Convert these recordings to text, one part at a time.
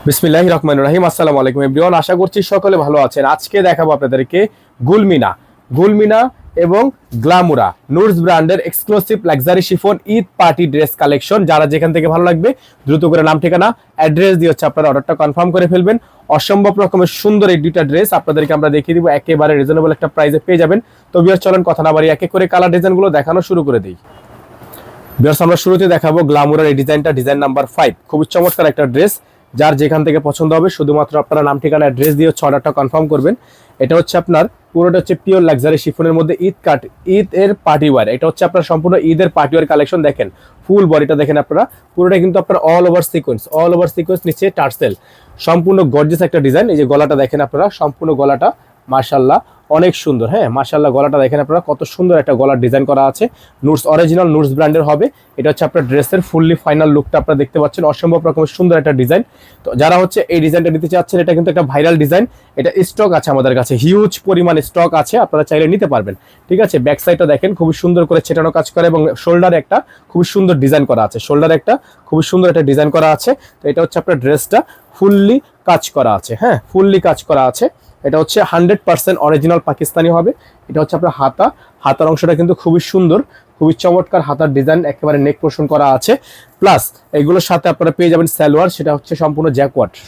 বিসমিল্লাহির রহমানির রহিম। আসসালামু আলাইকুম এভরিওয়ান, আশা করছি সকলে ভালো আছেন। আজকে দেখাবো আপনাদেরকে গুলমিনা এবং গ্লামুরা নুরস ব্র্যান্ডের exclusive luxury chiffon Eid party dress collection. যারা যেখান থেকে ভালো লাগবে দ্রুত করে নাম ঠিকানা অ্যাড্রেস দিয়ে হচ্ছে আপনারা অর্ডারটা কনফার্ম করে ফেলবেন। অসম্ভব রকমের সুন্দর এই দুইটা ড্রেস আপনাদেরকে আমরা দেখিয়ে দিব, একেবারে রিজনেবল একটা প্রাইসে পেয়ে যাবেন। তো ভিউয়ার্স চলেন কথা না বাড়িয়ে এক এক করে কালার ডিজাইনগুলো দেখানো শুরু করে দিই। ভিউয়ার্স আমরা শুরুতে দেখাবো গ্লামুরার এই ডিজাইনটা, ডিজাইন নাম্বার 5। খুবই চমৎকার একটা ড্রেস। যার যেখান থেকে পছন্দ হবে শুধুমাত্র আপনারা নাম ঠিকানা অ্যাড্রেস দিয়ে হচ্ছে অর্ডারটা কনফার্ম করবেন। এটা হচ্ছে আপনার পুরোটা হচ্ছে পিওর লাক্সারি শিফনের মধ্যে ঈদ এর পার্টি ওয়্যার। এটা হচ্ছে আপনার সম্পূর্ণ ঈদের পার্টি ওয়্যার কালেকশন। দেখেন ফুল বডিটা দেখেন আপনারা, পুরোটা কিন্তু আপনার অল ওভার সিকোয়েন্স নিচে টার্সেল, সম্পূর্ণ গর্জিয়াস একটা ডিজাইন। এই যে গলাটা দেখেন আপনারা, সম্পূর্ণ গলাটা মাশাআল্লাহ অনেক সুন্দর। হ্যাঁ মাশাআল্লাহ, গলাটা দেখেন আপনারা কত সুন্দর একটা গলার ডিজাইন করা আছে। অরিজিনাল নুরস ব্র্যান্ডের হবে। এটা হচ্ছে আপনার ড্রেসের ফুললি ফাইনাল লুকটা আপনারা দেখতে পাচ্ছেন। অসম্ভব রকমের সুন্দর একটা ডিজাইন। তো যারা হচ্ছে এই ডিজাইনটা নিতে চাচ্ছেন, এটা কিন্তু একটা ভাইরাল ডিজাইন। এটা স্টক আছে আমাদের কাছে, হিউজ পরিমাণ স্টক আছে, আপনারা চাইলে নিতে পারবেন। ঠিক আছে, ব্যাক সাইডটা দেখেন খুবই সুন্দর করে ছেটানো কাজ করে এবং শোল্ডারে একটা খুবই সুন্দর ডিজাইন করা আছে। খুবই সুন্দর একটা ডিজাইন করা আছে। তো এটা হচ্ছে আপনার ড্রেসটা ফুললি কাজ করা আছে। হ্যাঁ ফুললি কাজ করা আছে। এটা হচ্ছে 100% অরিজিনাল পাকিস্তানি হবে। এটা হচ্ছে আপনার হাতার অংশটা কিন্তু খুবই সুন্দর, খুবই চমৎকার হাতার ডিজাইন, একেবারে নেক পোর্শন করা আছে। প্লাস এগুলোর সাথে আপনারা পেয়ে যাবেন সালোয়ার, সেটা হচ্ছে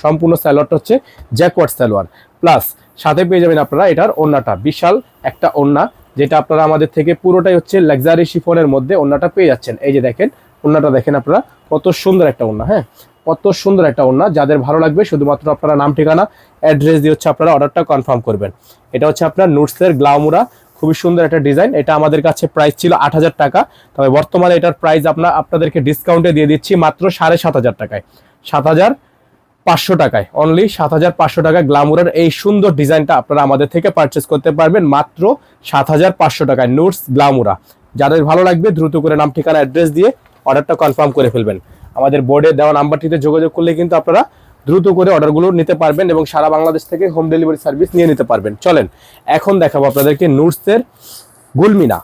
সম্পূর্ণ সালোয়ারটা হচ্ছে জ্যাকওয়ার্ড সালোয়ার। প্লাস সাথে পেয়ে যাবেন আপনারা এটার ওড়নাটা, বিশাল একটা ওড়না, যেটা আপনারা আমাদের থেকে পুরোটাই হচ্ছে লাক্সারি শিফনের মধ্যে ওড়নাটা পেয়ে যাচ্ছেন। এই যে দেখেন ওড়নাটা দেখেন আপনারা, কত সুন্দর একটা ওড়না। হ্যাঁ কত সুন্দর একটা ওড়না। যাদের ভালো লাগবে শুধুমাত্র আপনারা নাম ঠিকানা অ্যাড্রেস দিয়ে হচ্ছে আপনারা অর্ডারটা কনফার্ম করবেন। এটা হচ্ছে আপনার নুরসের গ্লামুরা, খুবই সুন্দর একটা ডিজাইন। এটা আমাদের কাছে প্রাইস ছিল 8,000 টাকা, তবে বর্তমানে এটার প্রাইস আপনাদেরকে ডিসকাউন্টে দিয়ে দিচ্ছি মাত্র 7,500 টাকায়, 7,500 টাকায়, অনলি 7,500 টাকা গ্লামুরার এই সুন্দর ডিজাইনটা আপনারা আমাদের থেকে পারচেস করতে পারবেন মাত্র 7,500 টাকায় নুরস গ্লামুরা। যাদের ভালো লাগবে দ্রুত করে নাম ঠিকানা অ্যাড্রেস দিয়ে অর্ডারটা কনফার্ম করে ফেলবেন। আমাদের বোর্ডে দেওয়া নাম্বারটিতে যোগাযোগ করলে কিন্তু আপনারা দ্রুত করে অর্ডারগুলো নিতে পারবেন এবং সারা বাংলাদেশ থেকে হোম ডেলিভারি সার্ভিস নিয়ে নিতে পারবেন। চলেন এখন দেখাবো আপনাদেরকে নুরসের গুলমিনা।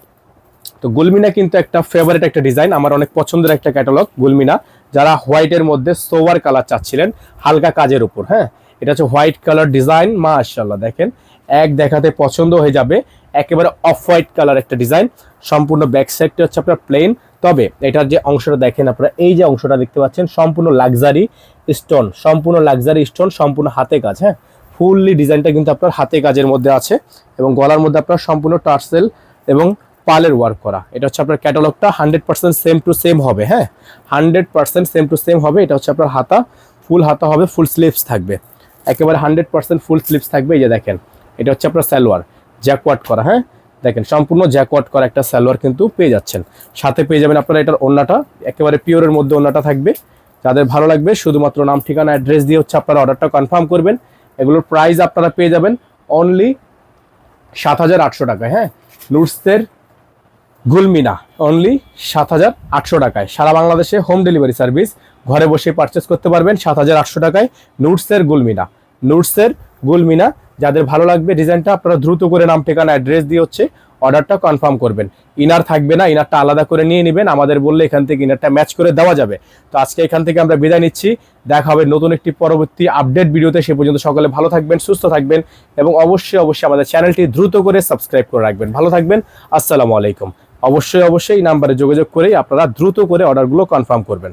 তো গুলমিনা কিন্তু একটা ফেভারিট একটা ডিজাইন, আমার অনেক পছন্দের একটা ক্যাটালগ গুলমিনা। যারা হোয়াইটের মধ্যে সোভার কালার চাচ্ছিলেন হালকা কাজের উপর, হ্যাঁ এটা হচ্ছে হোয়াইট কালার ডিজাইন। মাশাআল্লাহ দেখেন এক দেখাতে পছন্দ হয়ে যাবে, একেবারে অফ হোয়াইট কালার একটা ডিজাইন। সম্পূর্ণ ব্যাক সাইডটা হচ্ছে আপনার প্লেন, তবে এটার যে অংশটা দেখেন আপনারা, এই যে অংশটা দেখতে পাচ্ছেন সম্পূর্ণ লাক্সারি স্টোন, সম্পূর্ণ হাতে কাজ। হ্যাঁ ফুললি ডিজাইনটা কিন্তু আপনার হাতে কাজের মধ্যে আছে এবং গলার মধ্যে আপনার সম্পূর্ণ টার্সেল এবং পালের ওয়ার্ক করা। এটা হচ্ছে আপনার ক্যাটালগটা 100% সেম টু সেম হবে। হ্যাঁ 100% সেম টু সেম হবে। এটা হচ্ছে আপনার ফুল হাতা হবে, ফুল স্লিভস থাকবে, একেবারে 100% ফুল স্লিভস থাকবে। এই যে দেখেন এটা হচ্ছে আপনার সালোয়ার জ্যাকওয়ার্ড করা। হ্যাঁ দেখেন সম্পূর্ণ জ্যাকওয়ার্ড করা একটা সালোয়ার কিন্তু পেয়ে যাচ্ছেন। সাথে পেয়ে যাবেন আপনারা এটার ওড়নাটা, একেবারে পিওরের মধ্যে ওড়নাটা থাকবে। যাদের ভালো লাগবে শুধুমাত্র নাম ঠিকানা অ্যাড্রেস দিয়ে হচ্ছে আপনারা অর্ডারটা কনফার্ম করবেন। এগুলোর প্রাইস আপনারা পেয়ে যাবেন অনলি 7,800 টাকায়। হ্যাঁ নুরসের গুলমিনা অনলি 7,800 টাকায়, সারা বাংলাদেশে হোম ডেলিভারি সার্ভিস, ঘরে বসে পারচেস করতে পারবেন 7,800 টাকায় নুরসের গুলমিনা। যাদের ভালো লাগবে ডিজাইনটা আপনারা দ্রুত করে নাম ঠিকানা অ্যাড্রেস দিয়ে হচ্ছে অর্ডারটা কনফার্ম করবেন। ইনার থাকবে না, ইনারটা আলাদা করে নিয়ে নেবেন, আমাদের বললে এখান থেকে ইনারটা ম্যাচ করে দেওয়া যাবে। তো আজকে এখান থেকে আমরা বিদায় নিচ্ছি, দেখা হবে নতুন একটি পরবর্তী আপডেট ভিডিওতে। সে পর্যন্ত সকলে ভালো থাকবেন, সুস্থ থাকবেন এবং অবশ্যই আমাদের চ্যানেলটি দ্রুত করে সাবস্ক্রাইব করে রাখবেন। ভালো থাকবেন, আসসালামু আলাইকুম। অবশ্যই এই নাম্বারে যোগাযোগ করেই আপনারা দ্রুত করে অর্ডারগুলো কনফার্ম করবেন।